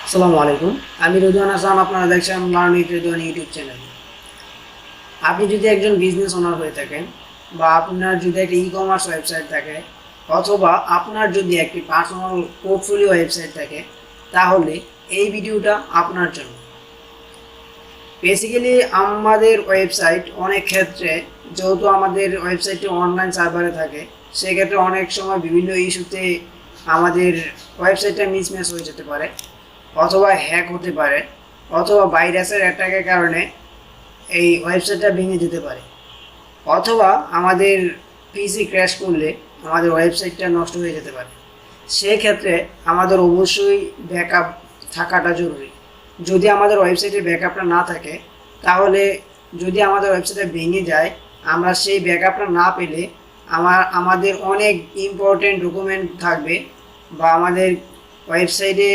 আসসালামু আলাইকুম। আমি রিদওয়ান হাসান। আপনারা দেখছেন learn with Ridwan YouTube channel. আপনি যদি একজন বিজনেস ওনার হয়ে থাকেন, বা আপনার যদি একটা ই কমার্স ওয়েবসাইট থাকে, অথবা আপনার যদি একটি পার্সোনাল পোর্টফোলিও ওয়েবসাইট থাকে, তাহলে এই ভিডিওটা আপনার জন্য। বেসিক্যালি আমাদের ওয়েবসাইট অনেক ক্ষেত্রে, যেহেতু আমাদের ওয়েবসাইটটি অনলাইন সার্ভারে থাকে, সেক্ষেত্রে অনেক সময় বিভিন্ন ইস্যুতে আমাদের ওয়েবসাইটটা মিসম্যাচ হয়ে যেতে পারে, অথবা হ্যাক হতে পারে, অথবা ভাইরাসের অ্যাটাকের কারণে এই ওয়েবসাইটটা ভেঙে যেতে পারে, অথবা আমাদের পিসি ক্র্যাশ করলে আমাদের ওয়েবসাইটটা নষ্ট হয়ে যেতে পারে। সেক্ষেত্রে আমাদের অবশ্যই ব্যাকআপ থাকাটা জরুরি। যদি আমাদের ওয়েবসাইটের ব্যাকআপটা না থাকে, তাহলে যদি আমাদের ওয়েবসাইটটা ভেঙে যায়, আমরা সেই ব্যাকআপটা না পেলে আমাদের অনেক ইম্পর্টেন্ট ডকুমেন্ট থাকবে, বা আমাদের ওয়েবসাইটে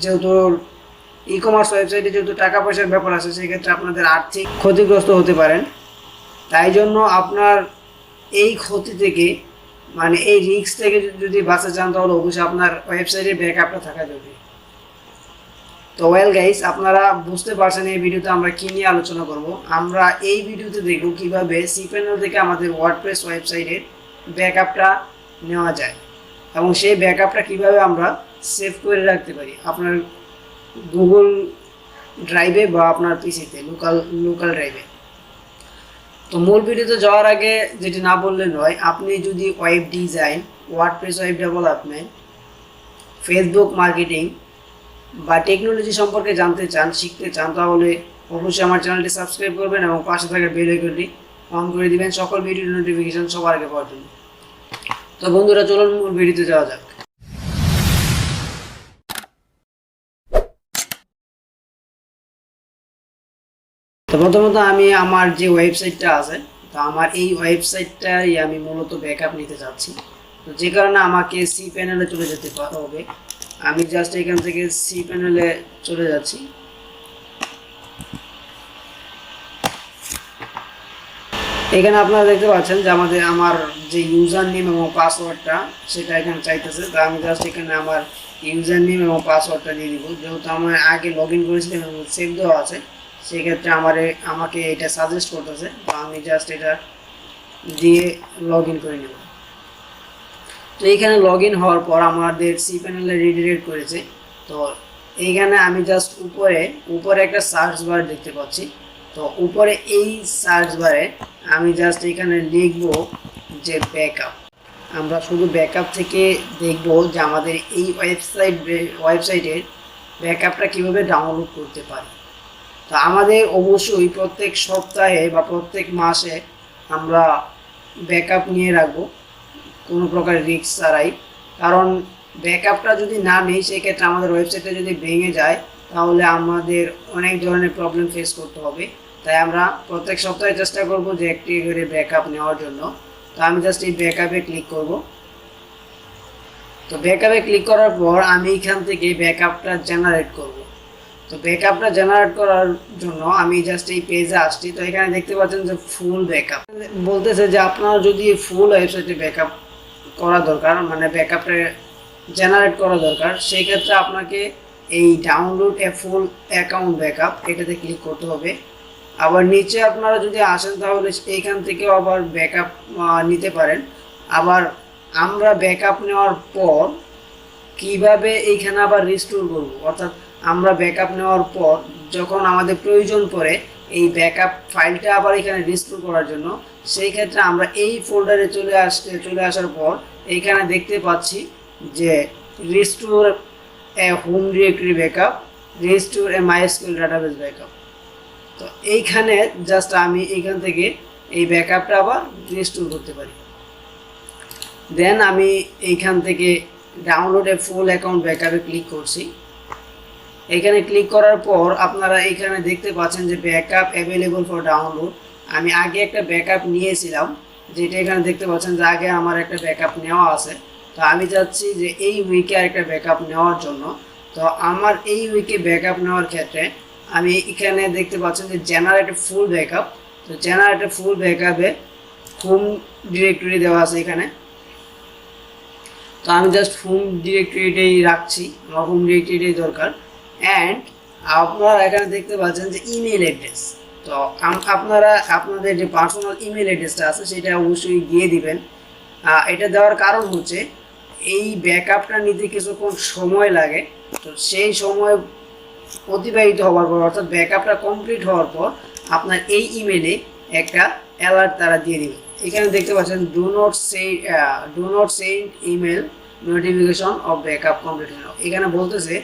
যেহেতু ই কমার্স ওয়েবসাইটে যেহেতু টাকা পয়সার ব্যাপার আছে, সেক্ষেত্রে আপনাদের আর্থিক ক্ষতিগ্রস্ত হতে পারেন। তাই জন্য আপনার এই ক্ষতি থেকে, মানে এই রিস্ক থেকে যদি বাঁচতে চান, তাহলে অবশ্যই আপনার ওয়েবসাইটের ব্যাকআপটা থাকা জরুরি। তো ওয়েল গাইস, আপনারা বুঝতে পারছেন এই ভিডিওতে আমরা কী নিয়ে আলোচনা করব। আমরা এই ভিডিওতে দেখব কীভাবে cPanel থেকে আমাদের ওয়ার্ডপ্রেস ওয়েবসাইটের ব্যাকআপটা নেওয়া যায়, এবং সেই ব্যাকআপটা কীভাবে আমরা সেভ করে রাখতে পারি আপনার গুগল ড্রাইভে বা আপনার পিসিতে লোকাল ড্রাইভে। তো মূল ভিডিওতে যাওয়ার আগে যেটি না বললে নয়, আপনি যদি web design, WordPress web development, Facebook marketing বা টেকনোলজি সম্পর্কে জানতে চান, শিখতে চান, তাহলে অবশ্যই আমার চ্যানেলটি সাবস্ক্রাইব করবেন এবং পাশে থাকা বেল আইকনটি অন করে দিবেন সকল ভিডিওর নোটিফিকেশন সবার আগে পাওয়ার জন্য। তো বন্ধুরা, চলুন মূল ভিডিওতে যাওয়া যাক। তো প্রথমত আমি আমার যে ওয়েবসাইটটা আছে, তো আমার এই ওয়েবসাইটটাই আমি মূলত ব্যাকআপ নিতে চাচ্ছি। তো যে কারণে আমাকে cPanel চলে যেতে হবে। আমি জাস্ট এখান থেকে cPanel চলে যাচ্ছি। এখানে আপনারা দেখতে পাচ্ছেন যে আমার যে ইউজার নেম এবং পাসওয়ার্ডটা, সেটা এখানে চাইতেছে। তো আমি জাস্ট এখানে আমার ইউজার নেম এবং পাসওয়ার্ডটা দিয়ে দিব। যেহেতু আমার আগে লগ ইন করেছিলাম এবং সেভ দেওয়া আছে, সেক্ষেত্রে আমাকে এটা সাজেস্ট করতেছে। তো আমি জাস্ট এটা দিয়ে লগ ইন করে নেব। তো এইখানে লগ ইন হওয়ার পর আমাদের cPanel রিডিরেক্ট করেছে। তো এইখানে আমি জাস্ট উপরে একটা সার্চ বার দেখতে পাচ্ছি। তো উপরে এই সার্চ বারে আমি জাস্ট এখানে লিখব যে ব্যাকআপ। আমরা শুধু ব্যাকআপ থেকে দেখব যে আমাদের এই ওয়েবসাইটের ব্যাকআপটা কীভাবে ডাউনলোড করতে পারি। তো আমাদের অবশ্যই প্রত্যেক সপ্তাহে বা প্রত্যেক মাসে আমরা ব্যাকআপ নিয়ে রাখবো, কোনো প্রকার রিস্ক ছাড়াই। কারণ ব্যাকআপটা যদি না নিই, সেক্ষেত্রে আমাদের ওয়েবসাইটটা যদি ভেঙে যায়, তাহলে আমাদের অনেক ধরনের প্রবলেম ফেস করতে হবে। তাই আমরা প্রত্যেক সপ্তাহে চেষ্টা করব যে একটি করে ব্যাকআপ নেওয়ার জন্য। তো আমি জাস্ট এই ব্যাকআপে ক্লিক করব। তো ব্যাকআপে ক্লিক করার পর আমি এখান থেকে ব্যাকআপটা জেনারেট করব। তো ব্যাকআপটা জেনারেট করার জন্য আমি জাস্ট এই পেজে আসছি। তো এখানে দেখতে পাচ্ছেন যে ফুল ব্যাকআপ বলতেছে যে আপনার যদি ফুল ওয়েবসাইটে ব্যাকআপ করা দরকার, মানে ব্যাকআপটা জেনারেট করা দরকার, সেই ক্ষেত্রে আপনাকে এই ডাউনলোড এ ফুল অ্যাকাউন্ট ব্যাকআপ এটাতে ক্লিক করতে হবে। আবার নিচে আপনারা যদি আসেন, তাহলে এইখান থেকেও আবার ব্যাকআপ নিতে পারেন। আবার আমরা ব্যাকআপ নেওয়ার পর কিভাবে এইখানে আবার রিস্টোর করব, অর্থাৎ আমরা ব্যাকআপ নেওয়ার পর যখন আমাদের প্রয়োজন পড়ে এই ব্যাকআপ ফাইলটা আবার এখানে রিস্টোর করার জন্য, সেই ক্ষেত্রে আমরা এই ফোল্ডারে চলে আসার পর এইখানে দেখতে পাচ্ছি যে রিস্টোর এ হোম ডিরেক্টরি ব্যাকআপ, রিস্টোর এ মাইএসকিউএল ডাটাবেস ব্যাকআপ। তো এইখানে জাস্ট আমি এইখান থেকে এই ব্যাকআপটা আবার রিস্টোর করতে পারি। দেন আমি এইখান থেকে ডাউনলোড এ ফুল অ্যাকাউন্ট ব্যাকআপে ক্লিক করছি। এখানে ক্লিক করার পর আপনারা এখানে দেখতে পাচ্ছেন যে ব্যাকআপ অ্যাভেলেবল ফর ডাউনলোড। আমি আগে একটা ব্যাকআপ নিয়েছিলাম, যেটা এখানে দেখতে পাচ্ছেন যে আগে আমার একটা ব্যাকআপ নেওয়া আছে। তো আমি চাচ্ছি যে এই উইকে আরেকটা ব্যাকআপ নেওয়ার জন্য। তো আমার এই উইকে ব্যাকআপ নেওয়ার ক্ষেত্রে আমি এখানে দেখতে পাচ্ছেন যে জেনারেট ফুল ব্যাকআপ। তো জেনারেট ফুল ব্যাকআপে হোম ডিরেক্টরি দেওয়া আছে এখানে। তো আমি জাস্ট হোম ডিরেক্টরিটাই রাখছি, আমার হোম ডিরেক্টরিটাই দরকার। অ্যান্ড আপনারা এখানে দেখতে পাচ্ছেন যে ইমেল অ্যাড্রেস। তো আপনারা আপনাদের যে পার্সোনাল ইমেল অ্যাড্রেসটা আছে সেটা অবশ্যই দিয়ে দিবেন। এটা দেওয়ার কারণ হচ্ছে এই ব্যাকআপটা নিতে কিছুক্ষণ সময় লাগে। তো সেই সময় অতিবাহিত হওয়ার পর অর্থাৎ ব্যাকআপটা কমপ্লিট হওয়ার পর আপনার এই ইমেলে একটা অ্যালার্ট তারা দিয়ে দিবে। এখানে দেখতে পাচ্ছেন do not send email notification off backup complete. এখানে বলতেছে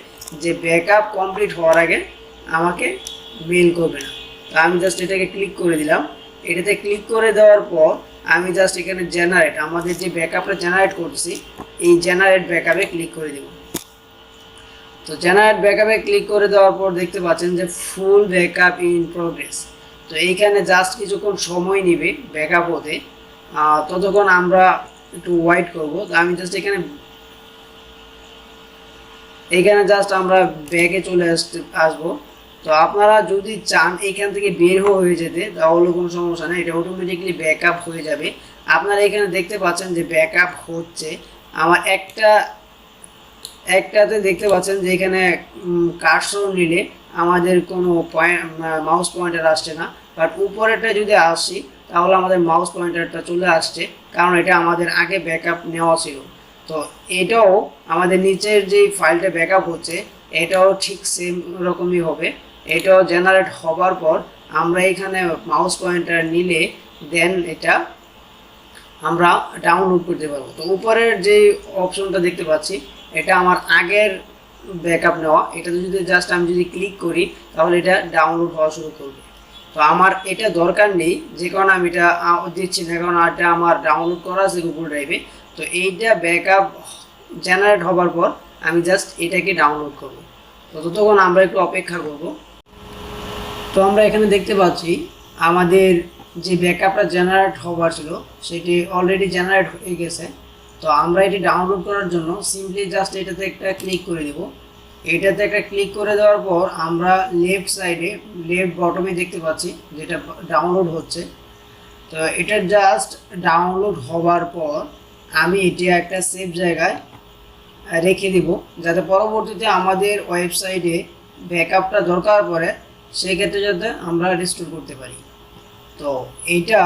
যে ব্যাকআপ কমপ্লিট হওয়ার আগে আমাকে মেল করবে না। তো আমি জাস্ট এটাকে ক্লিক করে দিলাম। এটাতে ক্লিক করে দেওয়ার পর আমি জাস্ট এখানে জেনারেট, আমাদের যে ব্যাকআপটা জেনারেট করতেছি এই জেনারেট ব্যাকআপে ক্লিক করে দেব। তো জেনারেট ব্যাকআপে ক্লিক করে দেওয়ার পর দেখতে পাচ্ছেন যে ফুল ব্যাকআপ ইন প্রোগ্রেস। তো এইখানে জাস্ট কিছুক্ষণ সময় নেবে ব্যাকআপ হতে, ততক্ষণ আমরা একটু ওয়েট করব। তো আমি জাস্ট এখানে জাস্ট আমরা ব্যাকে চলে আসবো। তো আপনারা যদি চান এখান থেকে বের হয়ে যেতে তাহলে কোনো সমস্যা নেই, এটা অটোমেটিকলি ব্যাকআপ হয়ে যাবে। আপনারা এখানে দেখতে পাচ্ছেন যে ব্যাকআপ হচ্ছে। আমার একটাতে দেখতে পাচ্ছেন যে এখানে কার্সর নিলে আমাদের কোনো মাউস পয়েন্টার আসছে না, বাট উপরেরটা যদি আসি তাহলে আমাদের মাউস পয়েন্টারটা চলে আসছে, কারণ এটা আমাদের আগে ব্যাকআপ নেওয়া ছিল। তো এটাও আমাদের নিচের যে ফাইলটা ব্যাকআপ হচ্ছে এটাও ঠিক সেম রকমই হবে। এটাও জেনারেট হবার পর আমরা এখানে মাউস পয়েন্টার নিলে দেন এটা আমরা ডাউনলোড করতে পারবো। তো উপরের যে অপশনটা দেখতে পাচ্ছি এটা আমার আগের ব্যাকআপ নেওয়া। এটা যদি জাস্ট আমি যদি ক্লিক করি তাহলে এটা ডাউনলোড হওয়া শুরু করবে। তো আমার এটা দরকার নেই, যে কারণে আমি এটা দিচ্ছি না, কারণ এটা আমার ডাউনলোড করা আছে গুগল ড্রাইভে। তো এইটা ব্যাকআপ জেনারেট হবার পর আমি জাস্ট এটাকে ডাউনলোড করব। তো ততক্ষণ আমরা একটু অপেক্ষা করব। তো আমরা এখানে দেখতে পাচ্ছি আমাদের যে ব্যাকআপটা জেনারেট হবার ছিল সেটি অলরেডি জেনারেট হয়ে গেছে। তো আমরা এটি ডাউনলোড করার জন্য সিম্পলি জাস্ট এটাতে একটা ক্লিক করে দেব। এটাতে একটা ক্লিক করে দেওয়ার পর আমরা লেফট সাইডে লেফট বটমে দেখতে পাচ্ছি যেটা ডাউনলোড হচ্ছে। তো এটা জাস্ট ডাউনলোড হবার পর আমি এটি একটা সেভ জায়গায় রেখে দিব, যাতে পরবর্তীতে আমাদের ওয়েবসাইটে ব্যাকআপটা দরকার পড়ে সেই ক্ষেত্রে যাতে আমরা রিস্টোর করতে পারি। তো এইটা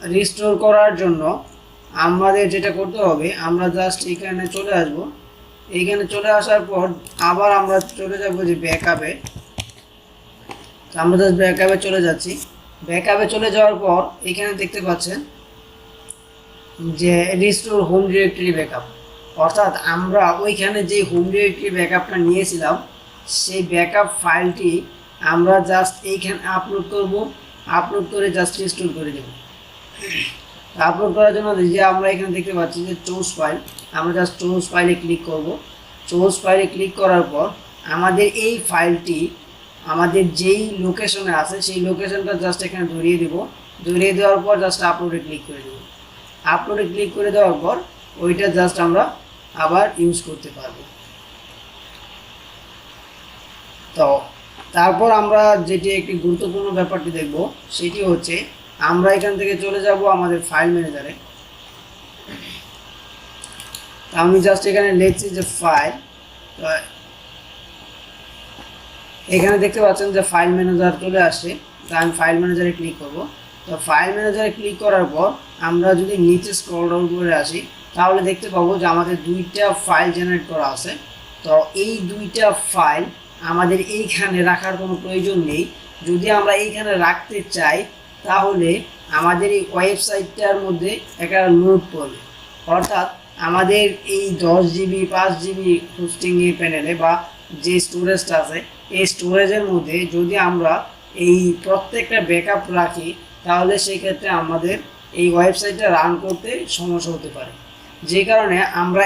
রিস্টোর করার জন্য আমাদের যেটা করতে হবে, আমরা জাস্ট এখানে চলে আসব। এইখানে চলে আসার পর আবার আমরা চলে যাব যে ব্যাকআপে। আমরা জাস্ট ব্যাকআপে চলে যাচ্ছি। ব্যাকআপে চলে যাওয়ার পর এখানে দেখতে পাচ্ছেন যে রিস্টোর হোম ডিরেক্টরি ব্যাকআপ, অর্থাৎ আমরা ওইখানে যে হোম ডিরেক্টরি ব্যাকআপটা নিয়েছিলাম সেই ব্যাকআপ ফাইলটি আমরা জাস্ট এইখানে আপলোড করব। আপলোড করে জাস্ট রিস্টোর করে দেব। আপলোড করার জন্য যে আমরা এখানে দেখতে পাচ্ছি যে চুজ ফাইল, আমরা জাস্ট চুজ ফাইলে ক্লিক করব। চুজ ফাইলে ক্লিক করার পর আমাদের এই ফাইলটি আমাদের যেই লোকেশনে আছে সেই লোকেশনটা জাস্ট এখানে ধরিয়ে দেব। ধরিয়ে দেওয়ার পর জাস্ট আপলোডে ক্লিক করে দেব। আপলোডে ক্লিক করে দেওয়ার পর ওইটা জাস্ট আমরা আবার ইউজ করতে পারবো। তো তারপর আমরা যেটি একটি গুরুত্বপূর্ণ ব্যাপারটি দেখব সেটি হচ্ছে আমরা এখান থেকে চলে যাব আমাদের ফাইল ম্যানেজারে। আমি জাস্ট এখানে লিখছি যে ফাইল। তো এখানে দেখতে পাচ্ছেন যে ফাইল ম্যানেজার চলে আসছে। তো আমি ফাইল ম্যানেজারে ক্লিক করব। তো ফাইল ম্যানেজারে ক্লিক করার পর আমরা যদি নিচে স্ক্রল ডাউন করে আসি তাহলে দেখতে পাবো যে আমাদের দুইটা ফাইল জেনারেট করা আছে। তো এই দুইটা ফাইল আমাদের এইখানে রাখার কোনো প্রয়োজন নেই। যদি আমরা এইখানে রাখতে চাই তাহলে আমাদের এই ওয়েবসাইটটার মধ্যে একটা লোড পড়বে, অর্থাৎ আমাদের এই 10 জিবি 5 জিবি হোস্টিংয়ের প্যানেলে বা যে স্টোরেজটা আছে এই স্টোরেজের মধ্যে যদি আমরা এই প্রত্যেকটা ব্যাকআপ রাখি তাহলে সেই ক্ষেত্রে আমাদের এই ওয়েবসাইটটা রান করতে সমস্যা হতে পারে। যে কারণে আমরা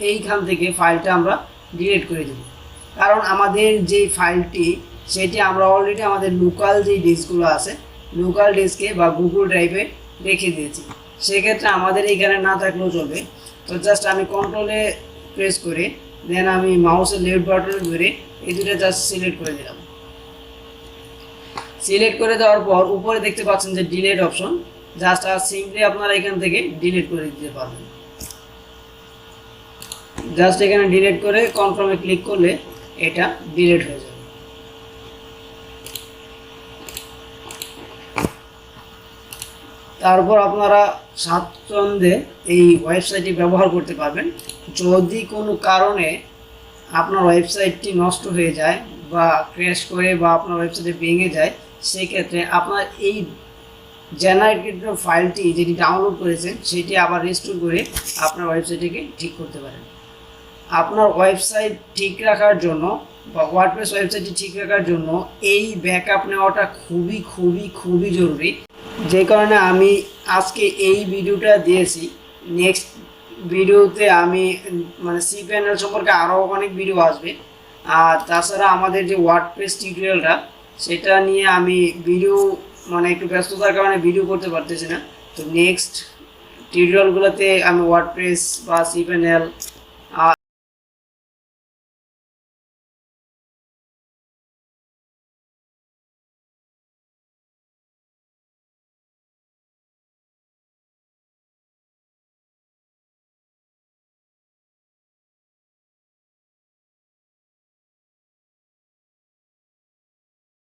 এইখান থেকে ফাইলটা আমরা ডিলিট করে দেব। কারণ আমাদের যে ফাইলটি সেটি আমরা অলরেডি আমাদের লোকাল যে ডিস্কগুলো আছে লোকাল ডিস্কে বা গুগল ড্রাইভে রেখে দিয়েছি, সেক্ষেত্রে আমাদের এইখানে না থাকলেও চলবে। তো জাস্ট আমি কন্ট্রোলে প্রেস করে দেন আমি মাউসের লেফট বাটন ধরে এই দুটো জাস্ট সিলেক্ট করে দিলাম। সিলেক্ট করে দেওয়ার পর উপরে দেখতে পাচ্ছেন যে ডিলিট অপশন, জাস্ট আর সিম্পলি আপনারা এখান থেকে ডিলিট করে দিতে পারবেন। জাস্ট এখানে ডিলিট করে কনফার্মে ক্লিক করলে এটা ডিলিট হয়ে যাবে। তারপর আপনারা স্বাচ্ছন্দ্যে এই ওয়েবসাইটটি ব্যবহার করতে পারবেন। যদি কোনো কারণে আপনার ওয়েবসাইটটি নষ্ট হয়ে যায় বা ক্র্যাশ করে বা আপনার ওয়েবসাইটে ভেঙে যায়, সেক্ষেত্রে আপনার এই জেনারেটেড ফাইলটি যেটি ডাউনলোড করেছেন সেটি আবার রেস্টোর করে আপনার ওয়েবসাইটটিকে ঠিক করতে পারেন। আপনার ওয়েবসাইট ঠিক রাখার জন্য বা ওয়ার্ডপ্রেস ওয়েবসাইটটি ঠিক রাখার জন্য এই ব্যাকআপ নেওয়াটা খুবই খুবই খুবই জরুরি, যে কারণে আমি আজকে এই ভিডিওটা দিয়েছি। নেক্সট ভিডিওতে আমি মানে cPanel সম্পর্কে আরও অনেক ভিডিও আসবে। আর তাছাড়া আমাদের যে ওয়ার্ডপ্রেস টিউটোরিয়ালটা সেটা নিয়ে আমি ভিডিও মানে একটু ব্যস্ততার কারণে ভিডিও করতে পারতেছি না। তো নেক্সট টিউটোরিয়ালগুলোতে আমি ওয়ার্ডপ্রেস বা cPanel